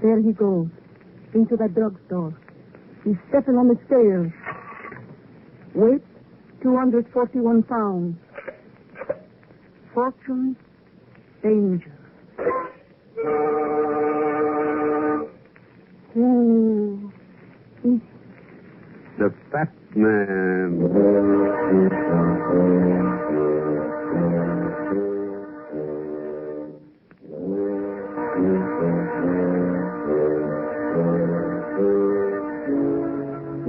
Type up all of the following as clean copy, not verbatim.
There he goes, into that drugstore. He's stepping on the scales. Weight, 241 pounds. Fortune, danger. Who is The Fat Man.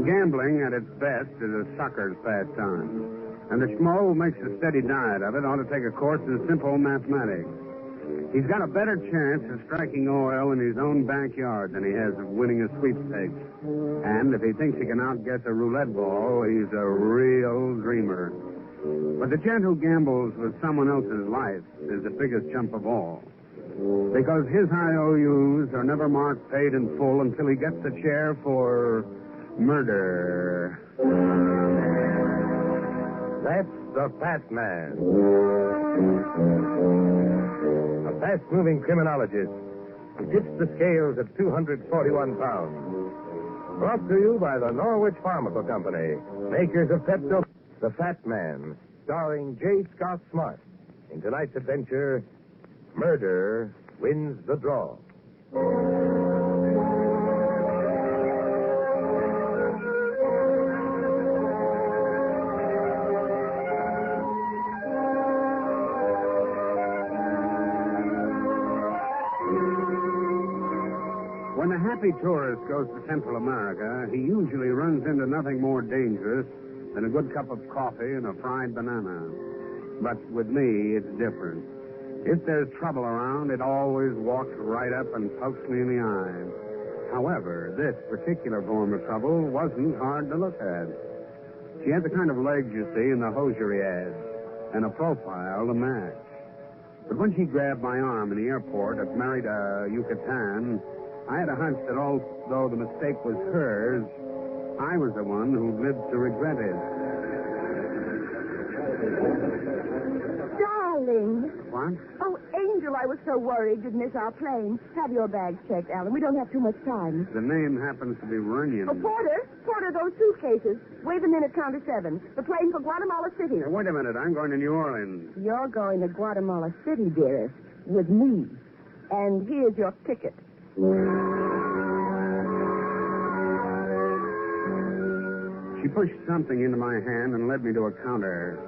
Gambling at its best is a sucker's pastime. And the schmo who makes a steady diet of it ought to take a course in simple mathematics. He's got a better chance of striking oil in his own backyard than he has of winning a sweepstakes. And if he thinks he can outguess a roulette ball, he's a real dreamer. But the gent who gambles with someone else's life is the biggest chump of all. Because his IOUs are never marked paid in full until he gets a chair for murder. That's the Fat Man. A fast-moving criminologist who tips the scales at 241 pounds. Brought to you by the Norwich Pharmaceutical Company, makers of Pepto. The Fat Man, starring J. Scott Smart. In tonight's adventure, murder wins the draw. When the happy tourist goes to Central America, he usually runs into nothing more dangerous than a good cup of coffee and a fried banana. But with me, it's different. If there's trouble around, it always walks right up and pokes me in the eye. However, this particular form of trouble wasn't hard to look at. She had the kind of legs you see in the hosiery ads, and a profile to match. But when she grabbed my arm in the airport at Merida, Yucatan, I had a hunch that although the mistake was hers, I was the one who lived to regret it. Darling. What? Oh, Angel, I was so worried you'd miss our plane. Have your bags checked, Alan. We don't have too much time. The name happens to be Runyon. Oh, Porter, those suitcases. Wave them in at counter 7. The plane for Guatemala City. Now, wait a minute. I'm going to New Orleans. You're going to Guatemala City, dearest, with me. And here's your ticket. She pushed something into my hand and led me to a counter.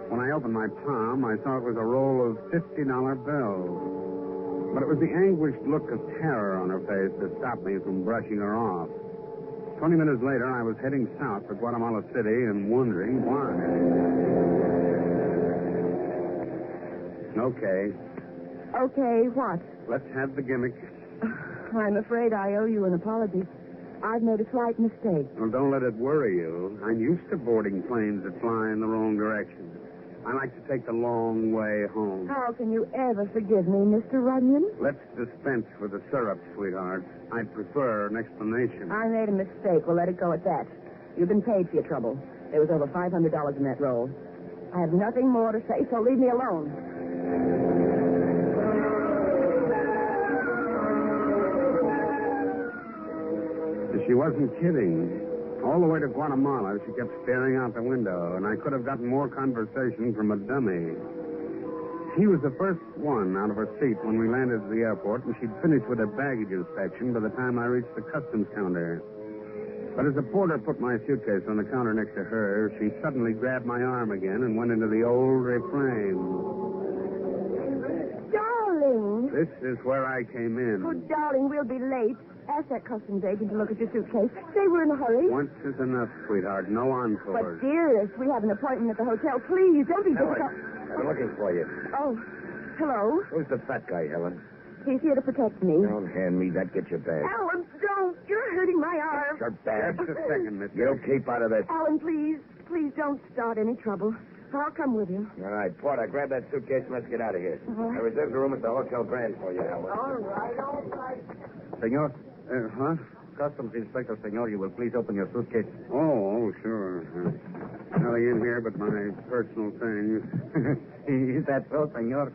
When I opened my palm, I saw it was a roll of $50 bills. But it was the anguished look of terror on her face that stopped me from brushing her off. 20 minutes later, I was heading south for Guatemala City and wondering why. Okay. Okay, what? Let's have the gimmick. I'm afraid I owe you an apology. I've made a slight mistake. Well, don't let it worry you. I'm used to boarding planes that fly in the wrong direction. I like to take the long way home. How can you ever forgive me, Mr. Runyon? Let's dispense with the syrup, sweetheart. I'd prefer an explanation. I made a mistake. We'll let it go at that. You've been paid for your trouble. There was over $500 in that roll. I have nothing more to say, so leave me alone. She wasn't kidding. All the way to Guatemala, she kept staring out the window, and I could have gotten more conversation from a dummy. She was the first one out of her seat when we landed at the airport, and she'd finished with her baggage inspection by the time I reached the customs counter. But as the porter put my suitcase on the counter next to her, she suddenly grabbed my arm again and went into the old refrain. Darling. This is where I came in. Oh, darling, we'll be late. Ask that customs agent to look at your suitcase. Say we're in a hurry. Once is enough, sweetheart. No encores. But, dearest, we have an appointment at the hotel. Please, don't be difficult. I've been looking for you. Oh, hello? Who's the fat guy, Helen? He's here to protect me. Don't hand me that. Get your bag. Alan, don't. You're hurting my arm. Your bag. Just a second, mister. You keep out of this. Alan, please. Please don't start any trouble. I'll come with you. All right, Porter, grab that suitcase and let's get out of here. I reserved a room at the Hotel Grand for you, Helen. All right. Senor? Huh? customs inspector, senor, you will please open your suitcase. Oh, sure. Nothing in here but my personal things. Is that so, senor?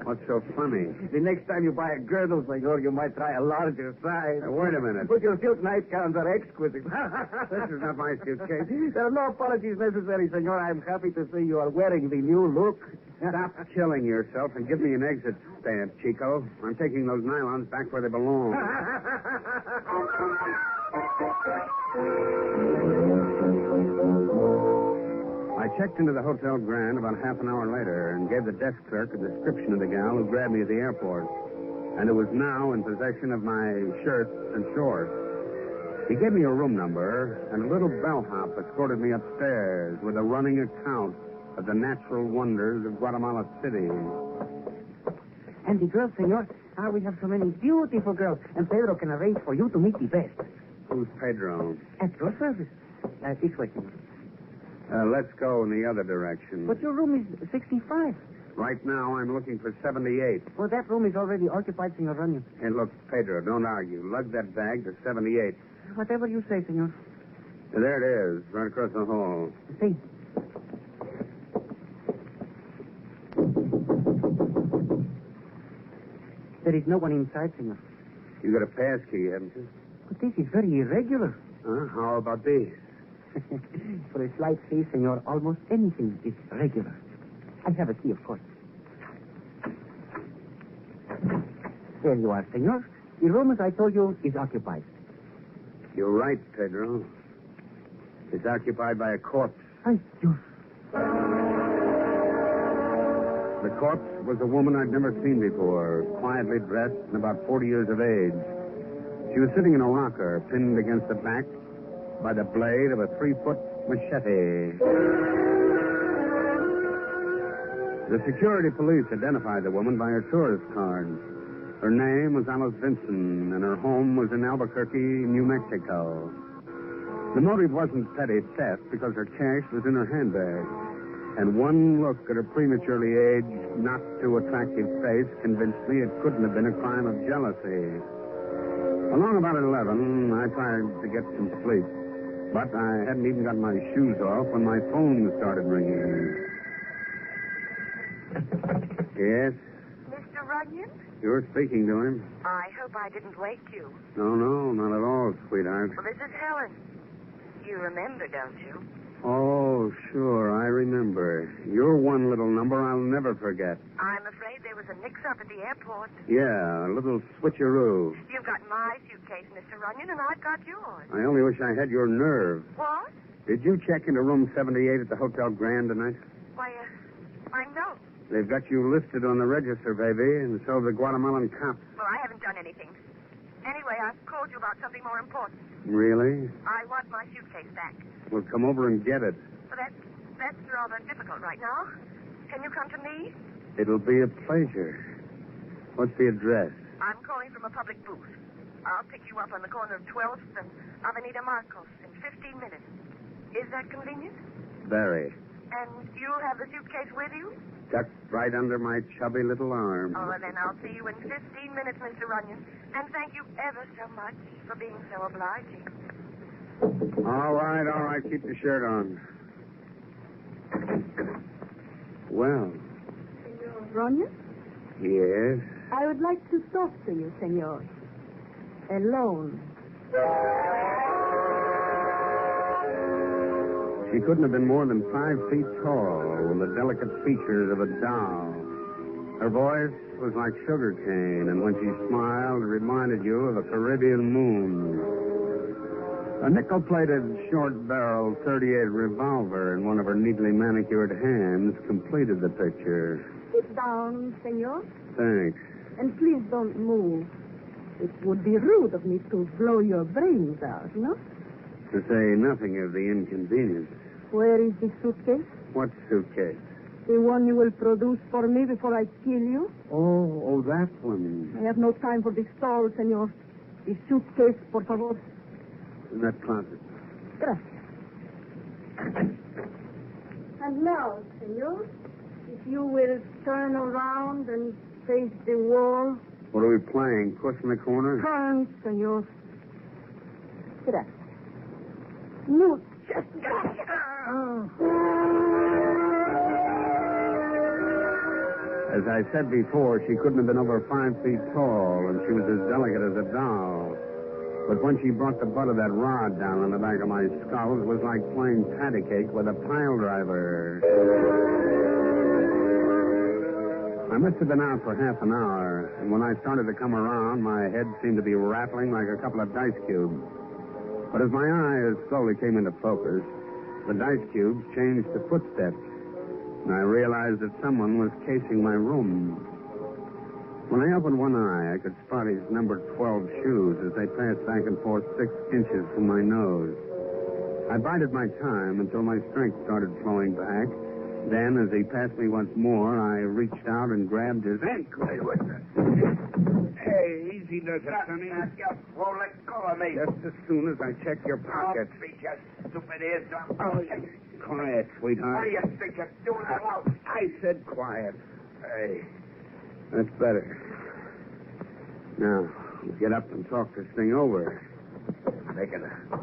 What's so funny? The next time you buy a girdle, senor, you might try a larger size. Wait a minute. But your silk nightgowns are exquisite. This is not my suitcase. There are no apologies necessary, senor. I'm happy to see you are wearing the new look. Stop killing yourself and give me an exit stamp, Chico. I'm taking those nylons back where they belong. I checked into the Hotel Grand about half an hour later and gave the desk clerk a description of the gal who grabbed me at the airport. And it was now in possession of my shirts and shorts. He gave me a room number, and a little bellhop escorted me upstairs with a running account of the natural wonders of Guatemala City. And the girls, senor, we have so many beautiful girls, and Pedro can arrange for you to meet the best. Who's Pedro? At your service. This way, senor. Let's go in the other direction. But your room is 65. Right now, I'm looking for 78. Well, that room is already occupied, senor Runyon. Hey, look, Pedro, don't argue. Lug that bag to 78. Whatever you say, senor. There it is, right across the hall. See. There is no one inside, senor. You got a pass key, haven't you? But this is very irregular. How about these? For a slight fee, senor, almost anything is regular. I have a key, of course. There you are, senor. The room, as I told you, is occupied. You're right, Pedro. It's occupied by a corpse. Ay, Dios. The corpse was a woman I'd never seen before, quietly dressed and about 40 years of age. She was sitting in a rocker, pinned against the back by the blade of a 3-foot machete. The security police identified the woman by her tourist card. Her name was Alice Vinson, and her home was in Albuquerque, New Mexico. The motive wasn't petty theft because her cash was in her handbag. And one look at her prematurely aged, not too attractive face convinced me it couldn't have been a crime of jealousy. Along about 11, I tried to get some sleep. But I hadn't even got my shoes off when my phone started ringing. Yes? Mr. Runyon? You're speaking to him. I hope I didn't wake you. No, not at all, sweetheart. Well, this is Helen. You remember, don't you? Oh, sure, I remember. You're one little number I'll never forget. I'm afraid there was a mix-up at the airport. Yeah, a little switcheroo. You've got my suitcase, Mr. Runyon, and I've got yours. I only wish I had your nerve. What? Did you check into room 78 at the Hotel Grand tonight? Why, I know. They've got you listed on the register, baby, and so have the Guatemalan cops. Well, I haven't done anything. Anyway, I've called you about something more important. Really? I want my suitcase back. Well, come over and get it. Well, that's rather difficult right now. Can you come to me? It'll be a pleasure. What's the address? I'm calling from a public booth. I'll pick you up on the corner of 12th and Avenida Marcos in 15 minutes. Is that convenient? Very. And you'll have the suitcase with you? Tucked right under my chubby little arm. Oh, then I'll see you in 15 minutes, Mr. Runyon. And thank you ever so much for being so obliging. All right. Keep the shirt on. Well. Senor Runyon? Yes? I would like to talk to you, senor. Alone. She couldn't have been more than 5 feet tall, with the delicate features of a doll. Her voice was like sugar cane, and when she smiled, it reminded you of a Caribbean moon. A nickel-plated, short-barreled .38 revolver in one of her neatly manicured hands completed the picture. Sit down, senor. Thanks. And please don't move. It would be rude of me to blow your brains out, no? To say nothing of the inconvenience. Where is the suitcase? What suitcase? The one you will produce for me before I kill you? Oh, that one. I have no time for this stall, senor. The suitcase, por favor. In that closet. Gracias. And now, senor, if you will turn around and face the wall. What are we playing? Puss in the corner? Turn, senor. Sit up. You just... As I said before, she couldn't have been over 5 feet tall, and she was as delicate as a doll. But when she brought the butt of that rod down on the back of my skull, it was like playing patty cake with a pile driver. I must have been out for half an hour, and when I started to come around, my head seemed to be rattling like a couple of dice cubes. But as my eyes slowly came into focus, the dice cubes changed to footsteps, and I realized that someone was casing my room. When I opened one eye, I could spot his number 12 shoes as they passed back and forth 6 inches from my nose. I bided my time until my strength started flowing back. Then, as he passed me once more, I reached out and grabbed his ankle. Hey, easy does it, Sonny. You won't let go of me. Just as soon as I check your pockets. Don't be just stupid ears. Quiet, sweetheart. What do you think you're doing out? I said quiet. Hey. That's better. Now, get up and talk this thing over. Making a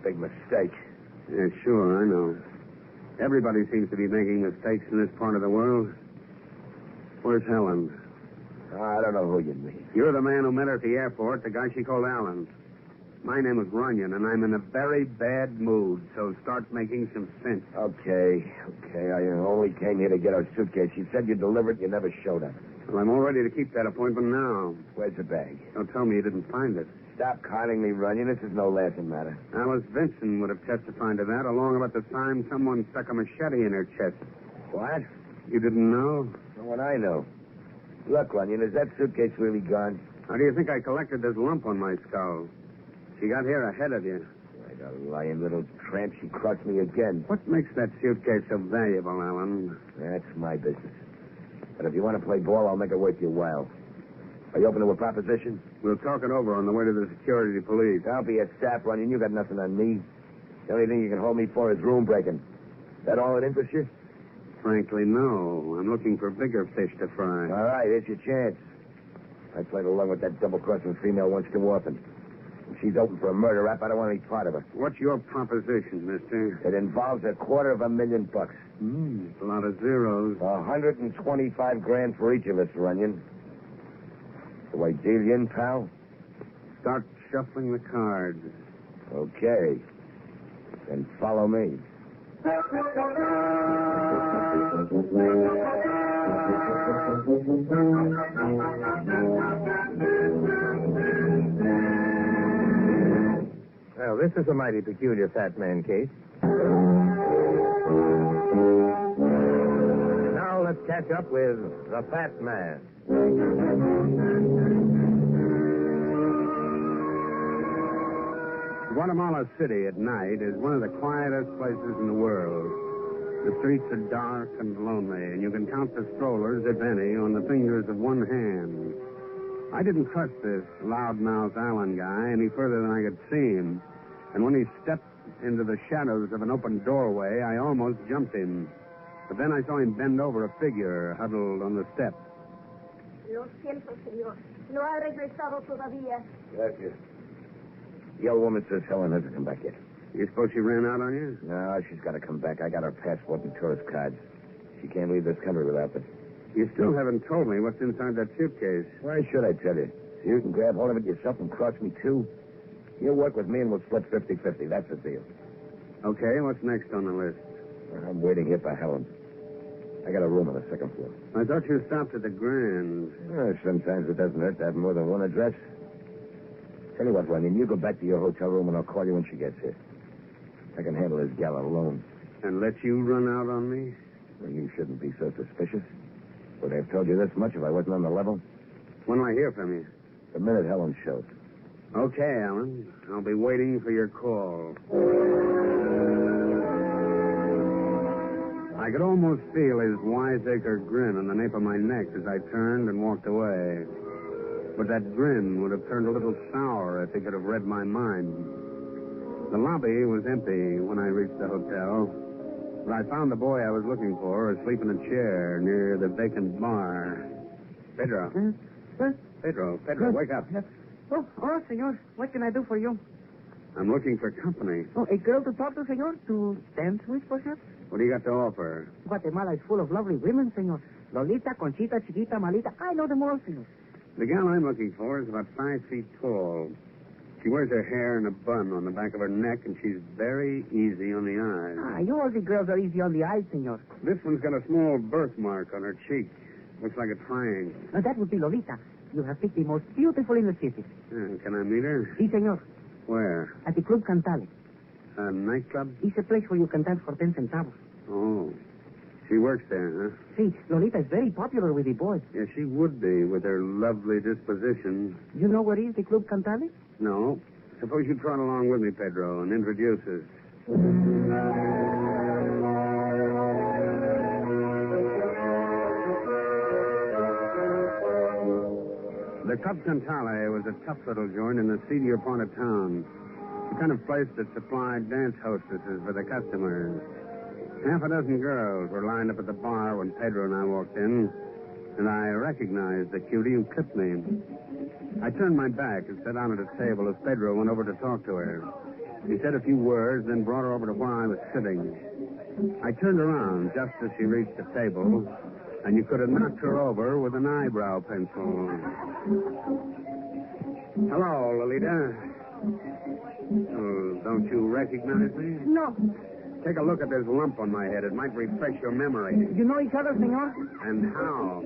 big mistake. Yeah, sure, I know. Everybody seems to be making mistakes in this part of the world. Where's Helen? I don't know who you mean. You're the man who met her at the airport, the guy she called Alan. My name is Runyon, and I'm in a very bad mood, so start making some sense. Okay. I only came here to get our suitcase. You said you delivered, you never showed up. Well, I'm all ready to keep that appointment now. Where's the bag? Don't tell me you didn't find it. Stop conning me, Runyon. This is no laughing matter. Alice Vinson would have testified to that, along about the time someone stuck a machete in her chest. What? You didn't know? What I know. Look, Runyon, is that suitcase really gone? How do you think I collected this lump on my skull? She got here ahead of you. Like a lying little tramp, she crossed me again. What makes that suitcase so valuable, Alan? That's my business. But if you want to play ball, I'll make it worth your while. Are you open to a proposition? We'll talk it over on the way to the security police. Don't be a sap, Runyon. You got nothing on me. The only thing you can hold me for is room breaking. That all that interests you? Frankly, no. I'm looking for bigger fish to fry. All right, here's your chance. I played along with that double-crossing female once too often. If she's open for a murder rap, I don't want any part of her. What's your proposition, mister? It involves $250,000. A lot of zeros. 125 grand for each of us, Runyon. Do I deal you in, pal? Start shuffling the cards. Okay. Then follow me. Well, this is a mighty peculiar fat man case. Now let's catch up with the Fat Man. Guatemala City at night is one of the quietest places in the world. The streets are dark and lonely, and you can count the strollers, if any, on the fingers of one hand. I didn't trust this loudmouth Allen guy any further than I could see him. And when he stepped into the shadows of an open doorway, I almost jumped him. But then I saw him bend over a figure huddled on the step. Lo siento, señor. No ha regresado todavía. Gracias. The old woman says Helen hasn't come back yet. You suppose she ran out on you? No, she's got to come back. I got her passport and tourist cards. She can't leave this country without them. You still haven't told me what's inside that suitcase. Why should I tell you? So you can grab hold of it yourself and cross me, too? You'll work with me and we'll split 50-50. That's the deal. Okay, what's next on the list? I'm waiting here for Helen. I got a room on the second floor. I thought you stopped at the Grand. Sometimes it doesn't hurt to have more than one address. Tell you what, Runyon, you go back to your hotel room and I'll call you when she gets here. I can handle this gal alone. And let you run out on me? Well, you shouldn't be so suspicious. Would I have told you this much if I wasn't on the level? When will I hear from you? The minute Helen shows. Okay, Alan. I'll be waiting for your call. I could almost feel his wiseacre grin on the nape of my neck as I turned and walked away. But that grin would have turned a little sour if he could have read my mind. The lobby was empty when I reached the hotel, but I found the boy I was looking for asleep in a chair near the vacant bar. Pedro. Huh? Pedro, wake up. Oh, senor. What can I do for you? I'm looking for company. Oh, a girl to talk to, senor? To dance with, perhaps? What do you got to offer? Guatemala is full of lovely women, senor. Lolita, Conchita, Chiquita, Malita. I know them all, senor. The gal I'm looking for is about 5 feet tall. She wears her hair in a bun on the back of her neck, and she's very easy on the eyes. Ah, you all the girls are easy on the eyes, senor. This one's got a small birthmark on her cheek. Looks like a triangle. That would be Lolita. You have picked the most beautiful in the city. Can I meet her? Si, senor. Where? At the Club Cantale. A nightclub? It's a place where you can dance for 10 centavos. Oh. She works there, huh? See, Lolita is very popular with the boys. Yeah, she would be with her lovely disposition. You know where is the Club Cantale? No. Suppose you trot along with me, Pedro, and introduce us. The Club Cantale was a tough little joint in the seedier part of town. The kind of place that supplied dance hostesses for the customers. Half a dozen girls were lined up at the bar when Pedro and I walked in, and I recognized the cutie who clipped me. I turned my back and sat down at a table as Pedro went over to talk to her. He said a few words, then brought her over to where I was sitting. I turned around just as she reached the table, and you could have knocked her over with an eyebrow pencil. Hello, Lolita. Oh, don't you recognize me? No. Take a look at this lump on my head. It might refresh your memory. You know each other, senor? And how?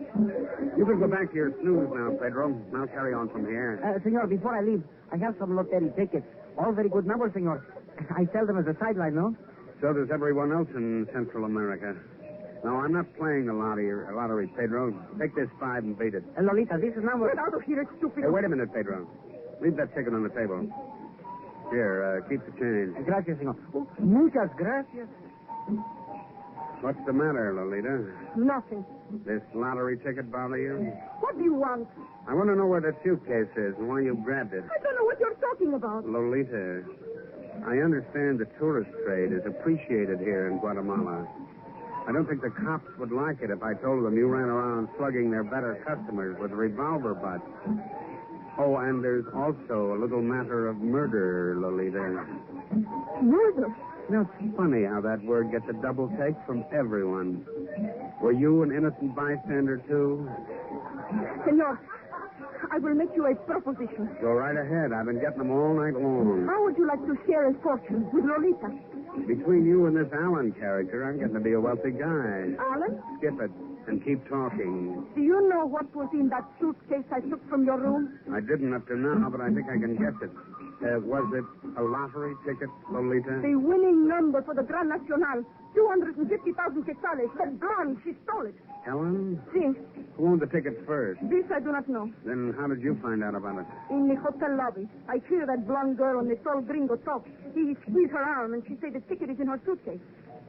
You can go back to your snooze now, Pedro. I'll carry on from here. Senor, before I leave, I have some lottery tickets. All very good numbers, senor. I sell them as a sideline, no? So does everyone else in Central America. No, I'm not playing the lottery, Pedro. Take this 5 and beat it. Lolita, this is number... Get out of here, stupid. Hey, wait a minute, Pedro. Leave that ticket on the table. Here, keep the change. Gracias, senor. Oh, muchas gracias. What's the matter, Lolita? Nothing. This lottery ticket bother you? What do you want? I want to know where the suitcase is and why you grabbed it. I don't know what you're talking about. Lolita, I understand the tourist trade is appreciated here in Guatemala. I don't think the cops would like it if I told them you ran around slugging their better customers with revolver butts. Oh, and there's also a little matter of murder, Lolita. Murder? You know, it's funny how that word gets a double take from everyone. Were you an innocent bystander, too? Senor, I will make you a proposition. Go right ahead. I've been getting them all night long. How would you like to share a fortune with Lolita? Between you and this Allen character, I'm getting to be a wealthy guy. Alan, Skip it and keep talking. do you know what was in that suitcase I took from your room? I didn't up to now, but I think I can guess it. Was it a lottery ticket, Lolita? The winning number for the Gran Nacional. 250,000 quetzales. The blonde, she stole it. Helen? See, Who owned the tickets first? this I do not know. Then how did you find out about it? In the hotel lobby, I hear that blonde girl and the tall gringo talk. He squeezed her arm and she said the ticket is in her suitcase.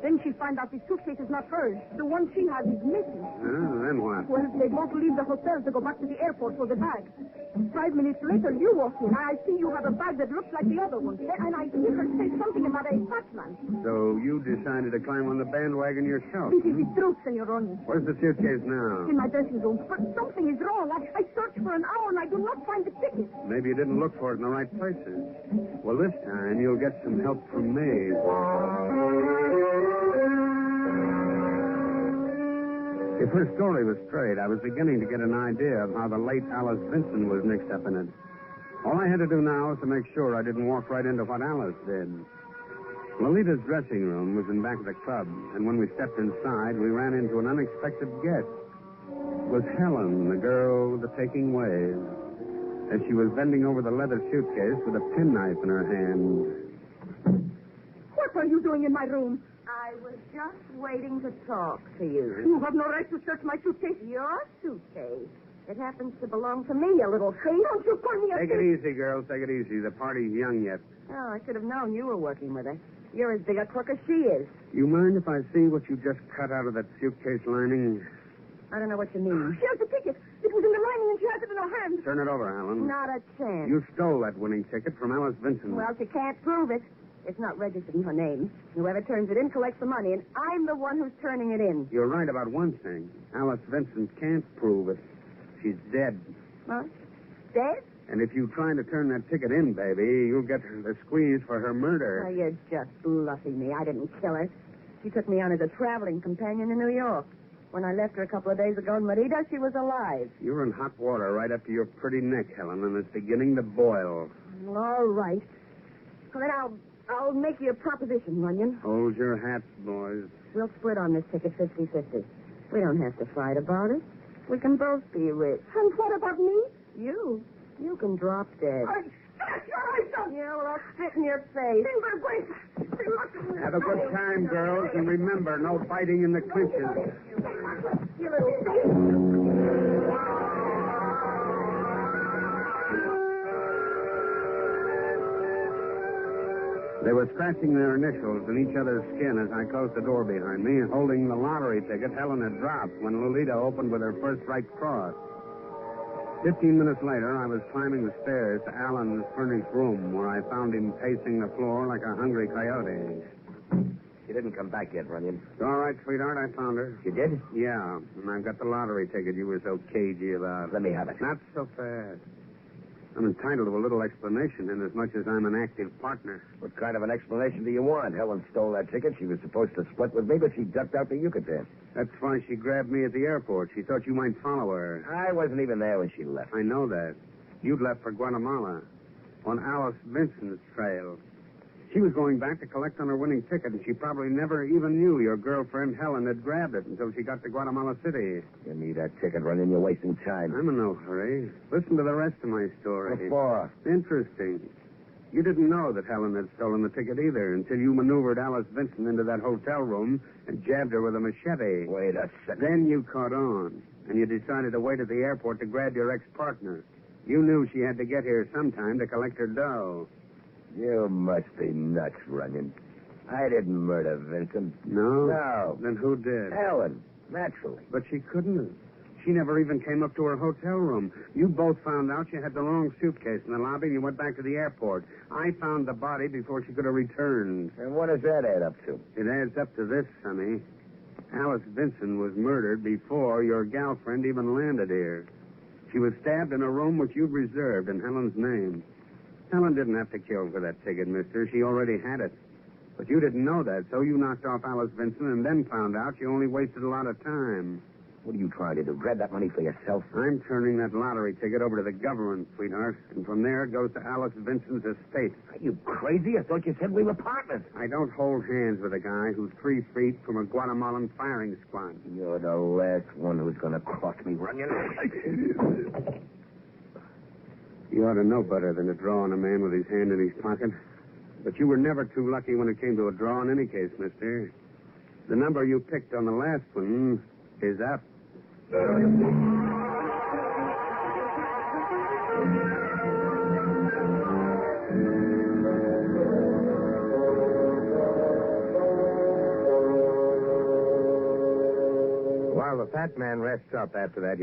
Then she find out the suitcase is not hers. The one she has is missing. Then what? Well, they both leave the hotel to go back to the airport for the bag. 5 minutes later, you walk in. I see you have a bag that looks like the other one. And I hear her say something about a Batman. So you decided to climb on the bandwagon yourself? This is the truth, Senor Ronnie. Where's the suitcase now? In my dressing room. But something is wrong. I searched for an hour and I do not find the ticket. Maybe you didn't look for it in the right places. Well, this time you'll get some help from me. If her story was straight, I was beginning to get an idea of how the late Alice Vinson was mixed up in it. All I had to do now was to make sure I didn't walk right into what Alice did. Lolita's dressing room was in back of the club, and when we stepped inside, we ran into an unexpected guest. It was Helen, the girl with the taking waves, as she was bending over the leather suitcase with a penknife in her hand. What are you doing in my room? I was just waiting to talk to you. You have no right to search my suitcase. Your suitcase. It happens to belong to me, a little thief. Don't you call me a Take it easy, girls. Take it easy. The party's young yet. Oh, I should have known you were working with her. You're as big a crook as she is. You mind if I see what you just cut out of that suitcase lining? I don't know what you mean. She has the ticket. It was in the lining and she has it in her hand. Turn it over, Alan. Not a chance. You stole that winning ticket from Alice Vinson. Well, she can't prove it. It's not registered in her name. Whoever turns it in collects the money, and I'm the one who's turning it in. You're right about one thing. Alice Vinson can't prove it. She's dead. What? Dead? And if you try to turn that ticket in, baby, you'll get the squeeze for her murder. Oh, you're just bluffing me. I didn't kill her. She took me on as a traveling companion in New York. When I left her a couple of days ago in Merida, she was alive. You're in hot water right up to your pretty neck, Helen, and it's beginning to boil. All right. Well, then I'll make you a proposition, Runyon. Hold your hats, boys. We'll split on this ticket 50-50. We don't have to fight about it. We can both be rich. And what about me? You can drop dead. Yeah, well, I'll spit in your face. Have a good time, girls, and remember, no fighting in the clinches. You little thief. They were scratching their initials in each other's skin as I closed the door behind me, holding the lottery ticket Helen had dropped when Lolita opened with her first right cross. 15 minutes later, I was climbing the stairs to Alan's furnished room, where I found him pacing the floor like a hungry coyote. She didn't come back yet, Runyon. All right, sweetheart, I found her. You did? Yeah, and I've got the lottery ticket you were so cagey about. Let me have it. Not so fast. I'm entitled to a little explanation, in as much as I'm an active partner. What kind of an explanation do you want? Helen stole that ticket. She was supposed to split with me, but she ducked out to Yucatan. That's why she grabbed me at the airport. She thought you might follow her. I wasn't even there when she left. I know that. You'd left for Guatemala on Alice Vincent's trail. She was going back to collect on her winning ticket, and she probably never even knew your girlfriend Helen had grabbed it until she got to Guatemala City. Give me that ticket, Runyon. You're wasting time. I'm in no hurry. Listen to the rest of my story. What for? Interesting. You didn't know that Helen had stolen the ticket either until you maneuvered Alice Vincent into that hotel room and jabbed her with a machete. Wait a second. Then you caught on, and you decided to wait at the airport to grab your ex-partner. You knew she had to get here sometime to collect her dough. You must be nuts, Runyon. I didn't murder Vincent. No? No. Then who did? Helen, naturally. But she couldn't have. She never even came up to her hotel room. You both found out she had the wrong suitcase in the lobby, and you went back to the airport. I found the body before she could have returned. And what does that add up to? It adds up to this, Sonny. Alice Vincent was murdered before your gal friend even landed here. She was stabbed in a room which you'd reserved in Helen's name. Helen didn't have to kill for that ticket, mister. She already had it. But you didn't know that, so you knocked off Alice Vincent and then found out you only wasted a lot of time. What are you trying to do? Grab that money for yourself? I'm turning that lottery ticket over to the government, sweetheart. And from there, it goes to Alice Vincent's estate. Are you crazy? I thought you said we were partners. I don't hold hands with a guy who's 3 feet from a Guatemalan firing squad. You're the last one who's going to cross me, Runyon. You ought to know better than to draw on a man with his hand in his pocket. But you were never too lucky when it came to a draw in any case, mister. The number you picked on the last one is up. While the fat man rests up after that